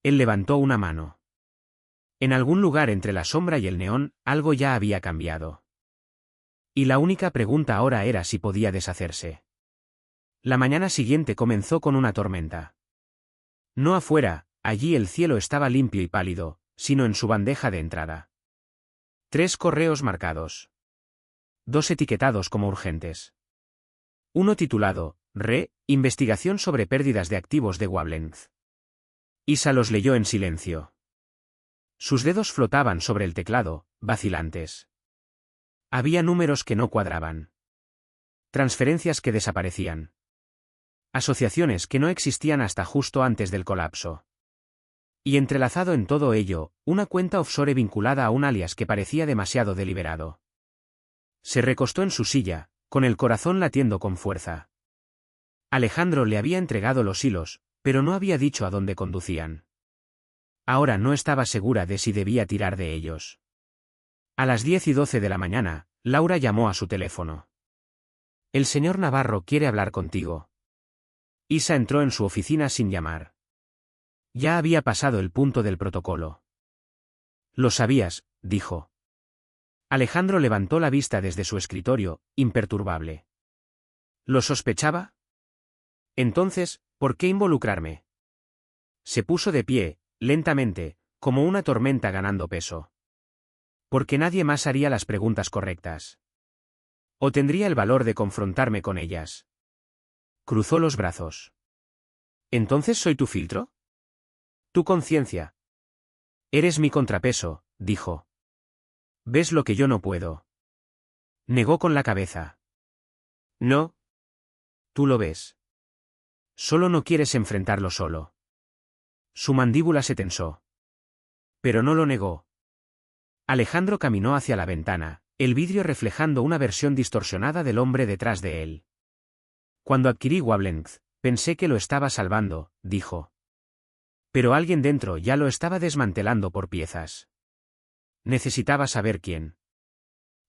Él levantó una mano. En algún lugar entre la sombra y el neón, algo ya había cambiado. Y la única pregunta ahora era si podía deshacerse. La mañana siguiente comenzó con una tormenta. No afuera, allí el cielo estaba limpio y pálido, sino en su bandeja de entrada. 3 correos marcados. 2 etiquetados como urgentes. Uno titulado, Investigación sobre pérdidas de activos de Wablenz. Isa los leyó en silencio. Sus dedos flotaban sobre el teclado, vacilantes. Había números que no cuadraban. Transferencias que desaparecían. Asociaciones que no existían hasta justo antes del colapso. Y entrelazado en todo ello, una cuenta offshore vinculada a un alias que parecía demasiado deliberado. Se recostó en su silla, con el corazón latiendo con fuerza. Alejandro le había entregado los hilos, pero no había dicho a dónde conducían. Ahora no estaba segura de si debía tirar de ellos. A las 10:12 de la mañana, Laura llamó a su teléfono. El señor Navarro quiere hablar contigo. Isa entró en su oficina sin llamar. Ya había pasado el punto del protocolo. Lo sabías, dijo. Alejandro levantó la vista desde su escritorio, imperturbable. ¿Lo sospechaba? Entonces, ¿por qué involucrarme? Se puso de pie, lentamente, como una tormenta ganando peso. Porque nadie más haría las preguntas correctas. O tendría el valor de confrontarme con ellas. Cruzó los brazos. ¿Entonces soy tu filtro? Tu conciencia. Eres mi contrapeso, dijo. ¿Ves lo que yo no puedo? Negó con la cabeza. No. Tú lo ves. Solo no quieres enfrentarlo solo. Su mandíbula se tensó. Pero no lo negó. Alejandro caminó hacia la ventana, el vidrio reflejando una versión distorsionada del hombre detrás de él. Cuando adquirí Wablenz, pensé que lo estaba salvando, dijo. Pero alguien dentro ya lo estaba desmantelando por piezas. Necesitaba saber quién.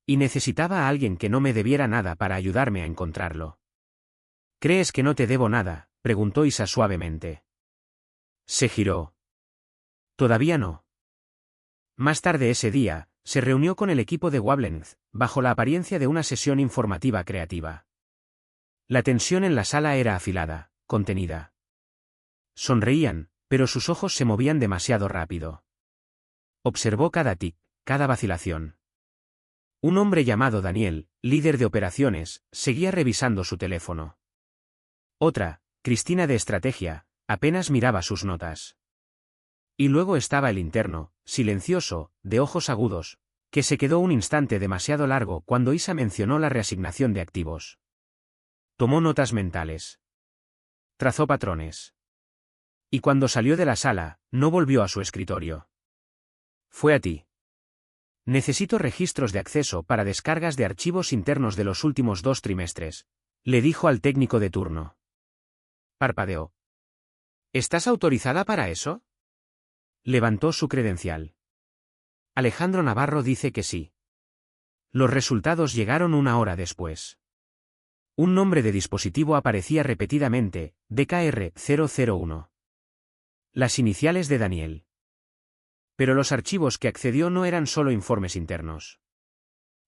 Y necesitaba a alguien que no me debiera nada para ayudarme a encontrarlo. ¿Crees que no te debo nada?, preguntó Isa suavemente. Se giró. Todavía no. Más tarde ese día, se reunió con el equipo de Wablenz, bajo la apariencia de una sesión informativa creativa. La tensión en la sala era afilada, contenida. Sonreían, pero sus ojos se movían demasiado rápido. Observó cada tic, cada vacilación. Un hombre llamado Daniel, líder de operaciones, seguía revisando su teléfono. Otra, Cristina de estrategia, apenas miraba sus notas. Y luego estaba el interno, silencioso, de ojos agudos, que se quedó un instante demasiado largo cuando Isa mencionó la reasignación de activos. Tomó notas mentales. Trazó patrones. Y cuando salió de la sala, no volvió a su escritorio. Fue a ti. Necesito registros de acceso para descargas de archivos internos de los últimos 2 trimestres, le dijo al técnico de turno. Parpadeó. ¿Estás autorizada para eso? Levantó su credencial. Alejandro Navarro dice que sí. Los resultados llegaron 1 hora después. Un nombre de dispositivo aparecía repetidamente, DKR-001. Las iniciales de Daniel. Pero los archivos que accedió no eran solo informes internos.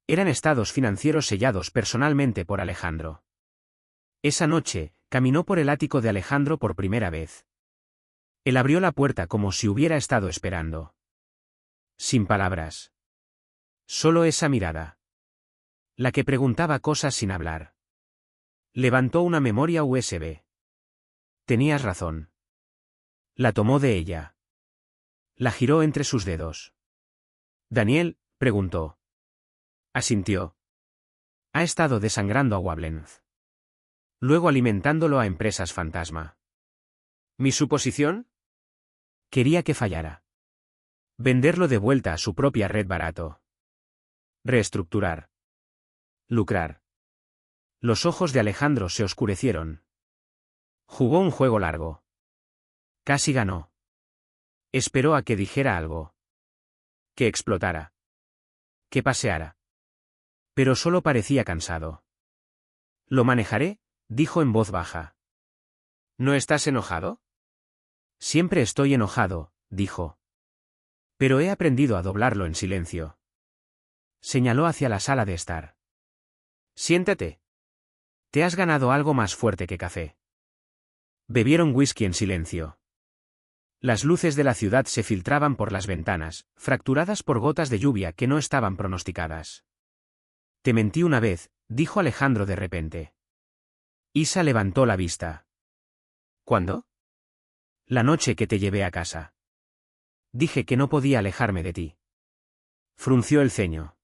Eran estados financieros sellados personalmente por Alejandro. Esa noche, caminó por el ático de Alejandro por primera vez. Él abrió la puerta como si hubiera estado esperando. Sin palabras. Solo esa mirada. La que preguntaba cosas sin hablar. Levantó una memoria USB. Tenías razón. La tomó de ella. La giró entre sus dedos. Daniel, preguntó. Asintió. Ha estado desangrando a Wablenz. Luego alimentándolo a empresas fantasma. ¿Mi suposición? Quería que fallara. Venderlo de vuelta a su propia red barato. Reestructurar. Lucrar. Los ojos de Alejandro se oscurecieron. Jugó un juego largo. Casi ganó. Esperó a que dijera algo. Que explotara. Que paseara. Pero solo parecía cansado. Lo manejaré, dijo en voz baja. ¿No estás enojado? Siempre estoy enojado, dijo. Pero he aprendido a doblarlo en silencio. Señaló hacia la sala de estar. Siéntate. Te has ganado algo más fuerte que café. Bebieron whisky en silencio. Las luces de la ciudad se filtraban por las ventanas, fracturadas por gotas de lluvia que no estaban pronosticadas. Te mentí una vez, dijo Alejandro de repente. Isa levantó la vista. ¿Cuándo? La noche que te llevé a casa. Dije que no podía alejarme de ti. Frunció el ceño.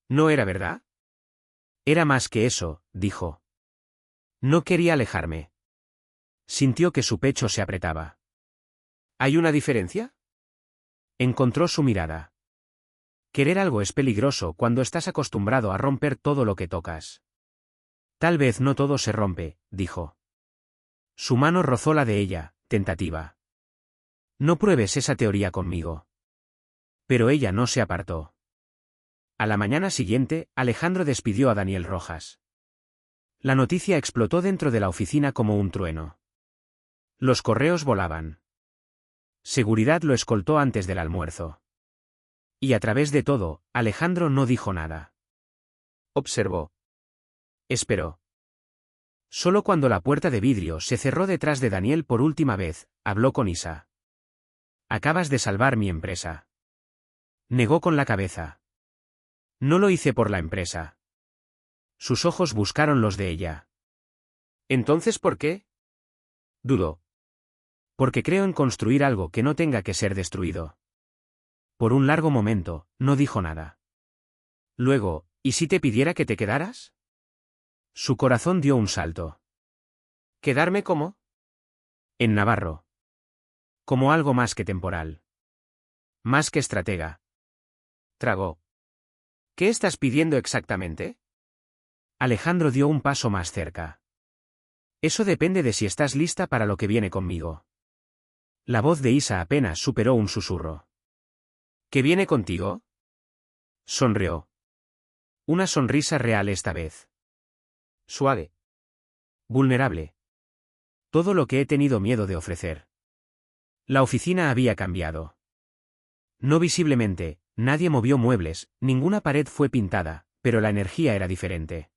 ¿No era verdad? Era más que eso, dijo. No quería alejarme. Sintió que su pecho se apretaba. ¿Hay una diferencia? Encontró su mirada. Querer algo es peligroso cuando estás acostumbrado a romper todo lo que tocas. Tal vez no todo se rompe, dijo. Su mano rozó la de ella, tentativa. No pruebes esa teoría conmigo. Pero ella no se apartó. A la mañana siguiente, Alejandro despidió a Daniel Rojas. La noticia explotó dentro de la oficina como un trueno. Los correos volaban. Seguridad lo escoltó antes del almuerzo. Y a través de todo, Alejandro no dijo nada. Observó. Esperó. Solo cuando la puerta de vidrio se cerró detrás de Daniel por última vez, habló con Isa. Acabas de salvar mi empresa. Negó con la cabeza. No lo hice por la empresa. Sus ojos buscaron los de ella. ¿Entonces por qué? Dudó. Porque creo en construir algo que no tenga que ser destruido. Por un largo momento, no dijo nada. Luego, ¿y si te pidiera que te quedaras? Su corazón dio un salto. ¿Quedarme cómo? En Navarro. Como algo más que temporal. Más que estratega. Tragó. ¿Qué estás pidiendo exactamente? Alejandro dio un paso más cerca. Eso depende de si estás lista para lo que viene conmigo. La voz de Isa apenas superó un susurro. ¿Qué viene contigo? Sonrió. Una sonrisa real esta vez. Suave. Vulnerable. Todo lo que he tenido miedo de ofrecer. La oficina había cambiado. No visiblemente, nadie movió muebles, ninguna pared fue pintada, pero la energía era diferente.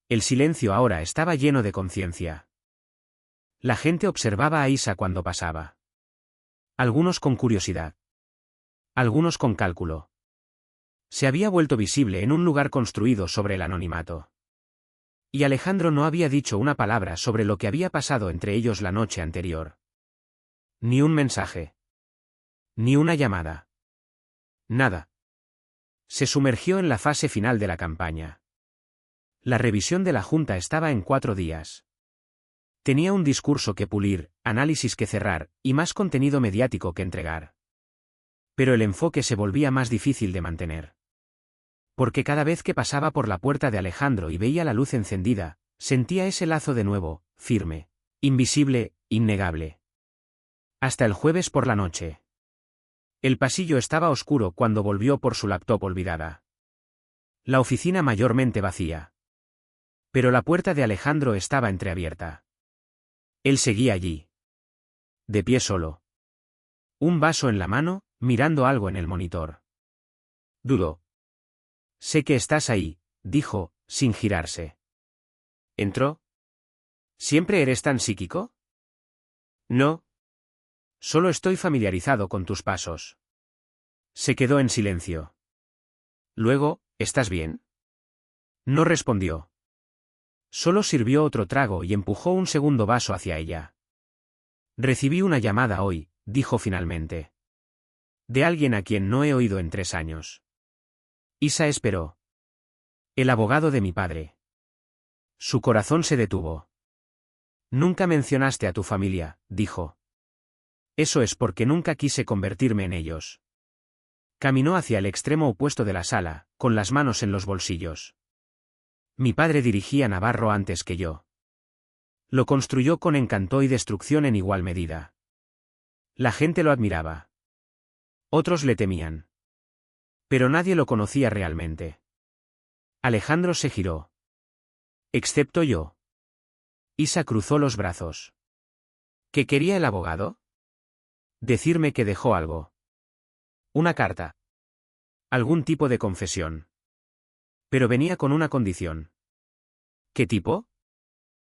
El silencio ahora estaba lleno de conciencia. La gente observaba a Isa cuando pasaba. Algunos con curiosidad. Algunos con cálculo. Se había vuelto visible en un lugar construido sobre el anonimato. Y Alejandro no había dicho una palabra sobre lo que había pasado entre ellos la noche anterior. Ni un mensaje. Ni una llamada. Nada. Se sumergió en la fase final de la campaña. La revisión de la Junta estaba en 4 días. Tenía un discurso que pulir, análisis que cerrar, y más contenido mediático que entregar. Pero el enfoque se volvía más difícil de mantener. Porque cada vez que pasaba por la puerta de Alejandro y veía la luz encendida, sentía ese lazo de nuevo, firme, invisible, innegable. Hasta el jueves por la noche. El pasillo estaba oscuro cuando volvió por su laptop olvidada. La oficina mayormente vacía. Pero la puerta de Alejandro estaba entreabierta. Él seguía allí. De pie solo. Un vaso en la mano, mirando algo en el monitor. Dudó. Sé que estás ahí, dijo, sin girarse. ¿Entró? ¿Siempre eres tan psíquico? No. Solo estoy familiarizado con tus pasos. Se quedó en silencio. Luego, ¿estás bien? No respondió. Solo sirvió otro trago y empujó un segundo vaso hacia ella. Recibí una llamada hoy, dijo finalmente. De alguien a quien no he oído en 3 años. Isa esperó. El abogado de mi padre. Su corazón se detuvo. Nunca mencionaste a tu familia, dijo. Eso es porque nunca quise convertirme en ellos. Caminó hacia el extremo opuesto de la sala, con las manos en los bolsillos. Mi padre dirigía Navarro antes que yo. Lo construyó con encanto y destrucción en igual medida. La gente lo admiraba. Otros le temían. Pero nadie lo conocía realmente. Alejandro se giró. Excepto yo. Isa cruzó los brazos. ¿Qué quería el abogado? Decirme que dejó algo. Una carta. Algún tipo de confesión. Pero venía con una condición. ¿Qué tipo?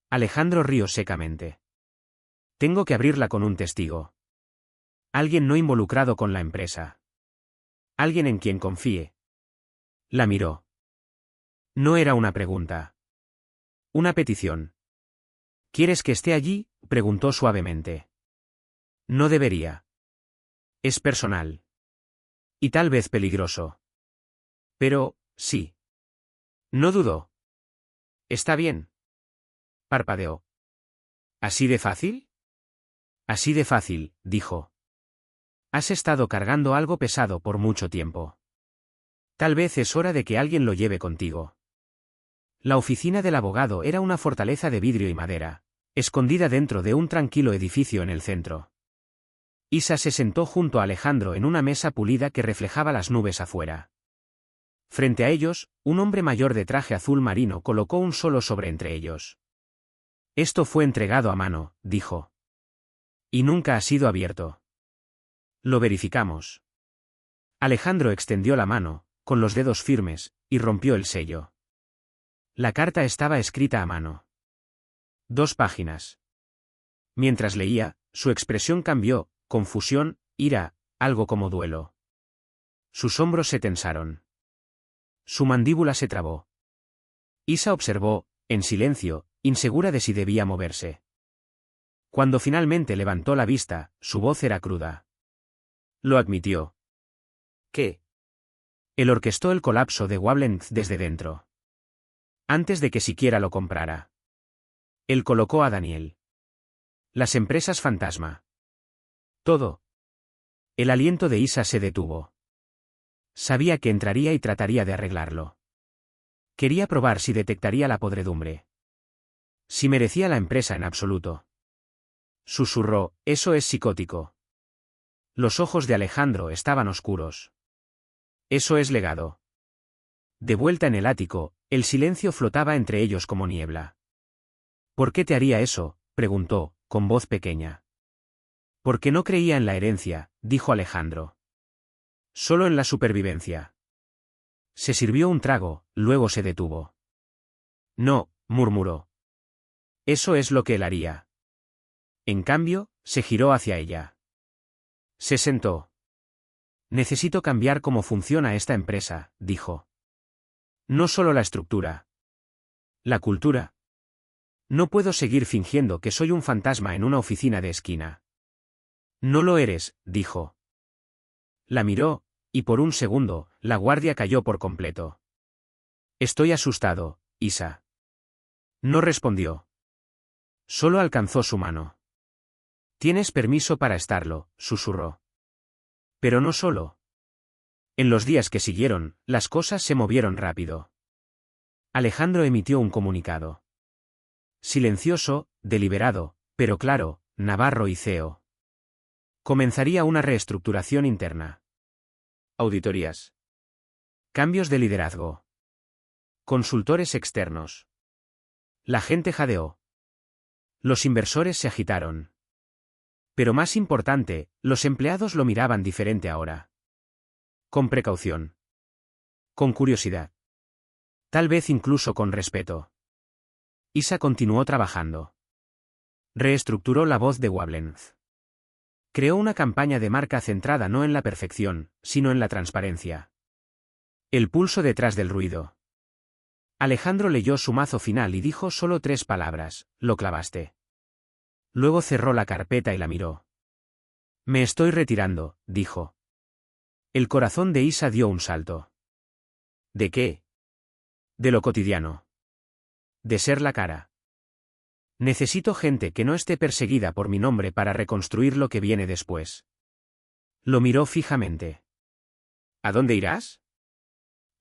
Alejandro rió secamente. Tengo que abrirla con un testigo. Alguien no involucrado con la empresa. Alguien en quien confíe. La miró. No era una pregunta. Una petición. ¿Quieres que esté allí?, preguntó suavemente. No debería. Es personal. Y tal vez peligroso. Pero, sí. No dudó. Está bien. Parpadeó. ¿Así de fácil? Así de fácil, dijo. Has estado cargando algo pesado por mucho tiempo. Tal vez es hora de que alguien lo lleve contigo. La oficina del abogado era una fortaleza de vidrio y madera, escondida dentro de un tranquilo edificio en el centro. Isa se sentó junto a Alejandro en una mesa pulida que reflejaba las nubes afuera. Frente a ellos, un hombre mayor de traje azul marino colocó un solo sobre entre ellos. Esto fue entregado a mano, dijo. Y nunca ha sido abierto. Lo verificamos. Alejandro extendió la mano, con los dedos firmes, y rompió el sello. La carta estaba escrita a mano. 2 páginas. Mientras leía, su expresión cambió, confusión, ira, algo como duelo. Sus hombros se tensaron. Su mandíbula se trabó. Isa observó, en silencio, insegura de si debía moverse. Cuando finalmente levantó la vista, su voz era cruda. Lo admitió. ¿Qué? Él orquestó el colapso de Wavelength desde dentro. Antes de que siquiera lo comprara. Él colocó a Daniel. Las empresas fantasma. Todo. El aliento de Isa se detuvo. Sabía que entraría y trataría de arreglarlo. Quería probar si detectaría la podredumbre. Si merecía la empresa en absoluto. Susurró, eso es psicótico. Los ojos de Alejandro estaban oscuros. Eso es legado. De vuelta en el ático, el silencio flotaba entre ellos como niebla. ¿Por qué te haría eso?, preguntó, con voz pequeña. Porque no creía en la herencia, dijo Alejandro. Solo en la supervivencia. Se sirvió un trago, luego se detuvo. No, murmuró. Eso es lo que él haría. En cambio, se giró hacia ella. Se sentó. Necesito cambiar cómo funciona esta empresa, dijo. No solo la estructura. La cultura. No puedo seguir fingiendo que soy un fantasma en una oficina de esquina. No lo eres, dijo. La miró, y por un segundo, la guardia cayó por completo. Estoy asustado, Isa. No respondió. Solo alcanzó su mano. Tienes permiso para estarlo, susurró. Pero no solo. En los días que siguieron, las cosas se movieron rápido. Alejandro emitió un comunicado. Silencioso, deliberado, pero claro, Navarro y CEO. Comenzaría una reestructuración interna. Auditorías. Cambios de liderazgo. Consultores externos. La gente jadeó. Los inversores se agitaron. Pero más importante, los empleados lo miraban diferente ahora. Con precaución. Con curiosidad. Tal vez incluso con respeto. Isa continuó trabajando. Reestructuró la voz de Wablenz. Creó una campaña de marca centrada no en la perfección, sino en la transparencia. El pulso detrás del ruido. Alejandro leyó su mazo final y dijo solo 3 palabras: lo clavaste. Luego cerró la carpeta y la miró. Me estoy retirando, dijo. El corazón de Isa dio un salto. ¿De qué? De lo cotidiano. De ser la cara. Necesito gente que no esté perseguida por mi nombre para reconstruir lo que viene después. Lo miró fijamente. ¿A dónde irás?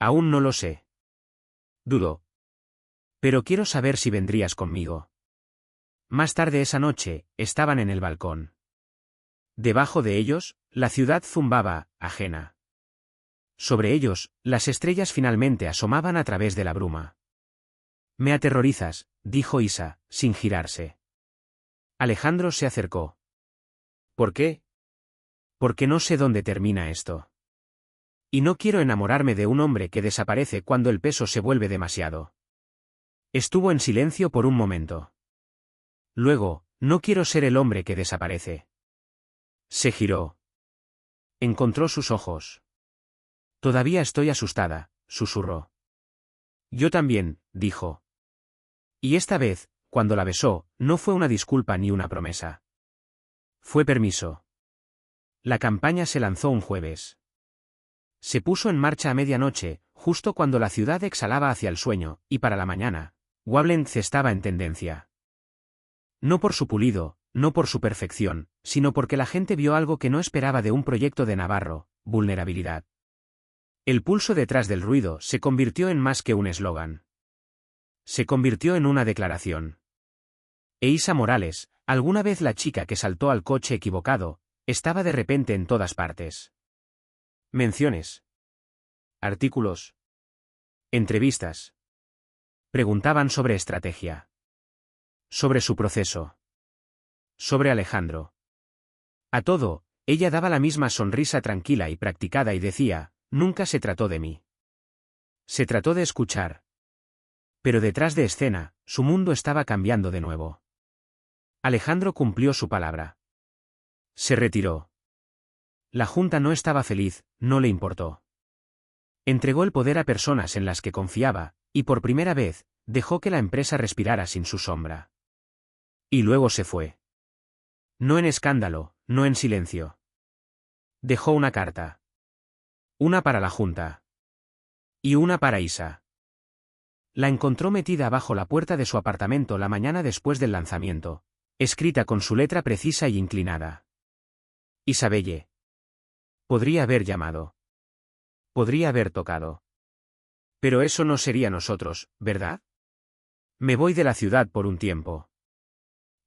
Aún no lo sé. Dudó. Pero quiero saber si vendrías conmigo. Más tarde esa noche, estaban en el balcón. Debajo de ellos, la ciudad zumbaba, ajena. Sobre ellos, las estrellas finalmente asomaban a través de la bruma. Me aterrorizas, dijo Isa, sin girarse. Alejandro se acercó. ¿Por qué? Porque no sé dónde termina esto. Y no quiero enamorarme de un hombre que desaparece cuando el peso se vuelve demasiado. Estuvo en silencio por un momento. Luego, no quiero ser el hombre que desaparece. Se giró. Encontró sus ojos. Todavía estoy asustada, susurró. Yo también, dijo. Y esta vez, cuando la besó, no fue una disculpa ni una promesa. Fue permiso. La campaña se lanzó un jueves. Se puso en marcha a medianoche, justo cuando la ciudad exhalaba hacia el sueño, y para la mañana, Wablenz estaba en tendencia. No por su pulido, no por su perfección, sino porque la gente vio algo que no esperaba de un proyecto de Navarro: vulnerabilidad. El pulso detrás del ruido se convirtió en más que un eslogan. Se convirtió en una declaración. E Isa Morales, alguna vez la chica que saltó al coche equivocado, estaba de repente en todas partes. Menciones. Artículos. Entrevistas. Preguntaban sobre estrategia. Sobre su proceso. Sobre Alejandro. A todo, ella daba la misma sonrisa tranquila y practicada y decía: nunca se trató de mí. Se trató de escuchar. Pero detrás de escena, su mundo estaba cambiando de nuevo. Alejandro cumplió su palabra. Se retiró. La junta no estaba feliz, no le importó. Entregó el poder a personas en las que confiaba, y por primera vez, dejó que la empresa respirara sin su sombra. Y luego se fue. No en escándalo, no en silencio. Dejó una carta. Una para la junta. Y una para Isa. La encontró metida bajo la puerta de su apartamento la mañana después del lanzamiento, escrita con su letra precisa y inclinada. Isabelle. Podría haber llamado. Podría haber tocado. Pero eso no sería nosotros, ¿verdad? Me voy de la ciudad por un tiempo.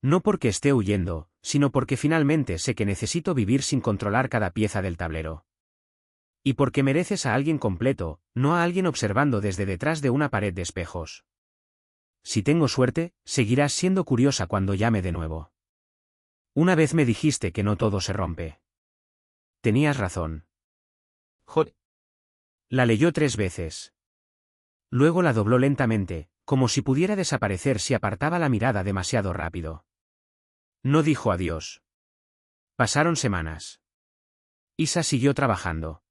No porque esté huyendo, sino porque finalmente sé que necesito vivir sin controlar cada pieza del tablero. Y porque mereces a alguien completo, no a alguien observando desde detrás de una pared de espejos. Si tengo suerte, seguirás siendo curiosa cuando llame de nuevo. Una vez me dijiste que no todo se rompe. Tenías razón. Joder. La leyó 3 veces. Luego la dobló lentamente, como si pudiera desaparecer si apartaba la mirada demasiado rápido. No dijo adiós. Pasaron semanas. Isa siguió trabajando.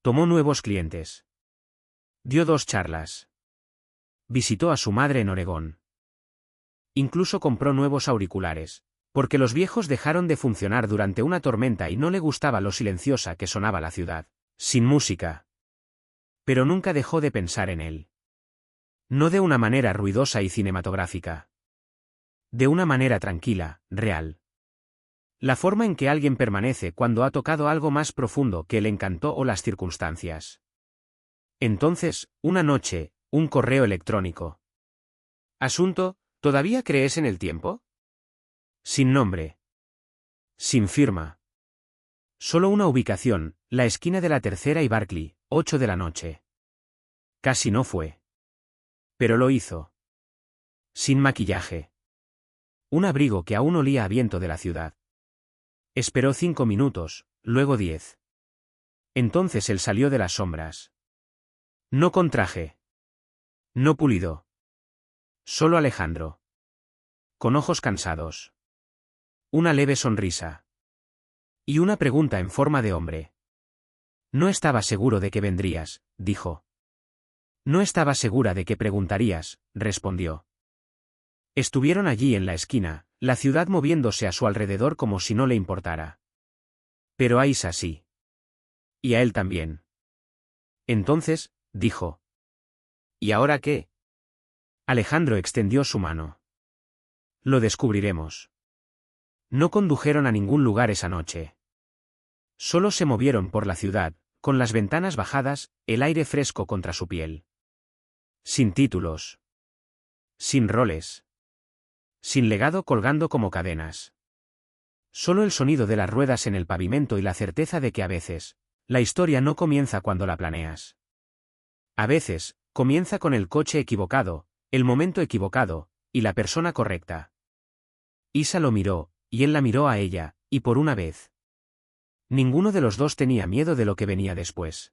Tomó nuevos clientes. Dio 2 charlas. Visitó a su madre en Oregón. Incluso compró nuevos auriculares, porque los viejos dejaron de funcionar durante una tormenta y no le gustaba lo silenciosa que sonaba la ciudad, sin música. Pero nunca dejó de pensar en él. No de una manera ruidosa y cinematográfica. De una manera tranquila, real. La forma en que alguien permanece cuando ha tocado algo más profundo que el encanto o las circunstancias. Entonces, una noche, un correo electrónico. Asunto: ¿todavía crees en el tiempo? Sin nombre. Sin firma. Solo una ubicación, la esquina de la Tercera y Barclay, 8 de la noche. Casi no fue. Pero lo hizo. Sin maquillaje. Un abrigo que aún olía a viento de la ciudad. Esperó 5 minutos, luego 10. Entonces él salió de las sombras. No con traje. No pulido. Solo Alejandro. Con ojos cansados. Una leve sonrisa. Y una pregunta en forma de hombre. No estaba seguro de que vendrías, dijo. No estaba segura de que preguntarías, respondió. Estuvieron allí en la esquina, la ciudad moviéndose a su alrededor como si no le importara. Pero a Isa sí. Y a él también. Entonces, dijo. ¿Y ahora qué? Alejandro extendió su mano. Lo descubriremos. No condujeron a ningún lugar esa noche. Solo se movieron por la ciudad, con las ventanas bajadas, el aire fresco contra su piel. Sin títulos. Sin roles. Sin legado colgando como cadenas. Solo el sonido de las ruedas en el pavimento y la certeza de que a veces, la historia no comienza cuando la planeas. A veces, comienza con el coche equivocado, el momento equivocado, y la persona correcta. Isa lo miró, y él la miró a ella, y por una vez. Ninguno de los dos tenía miedo de lo que venía después.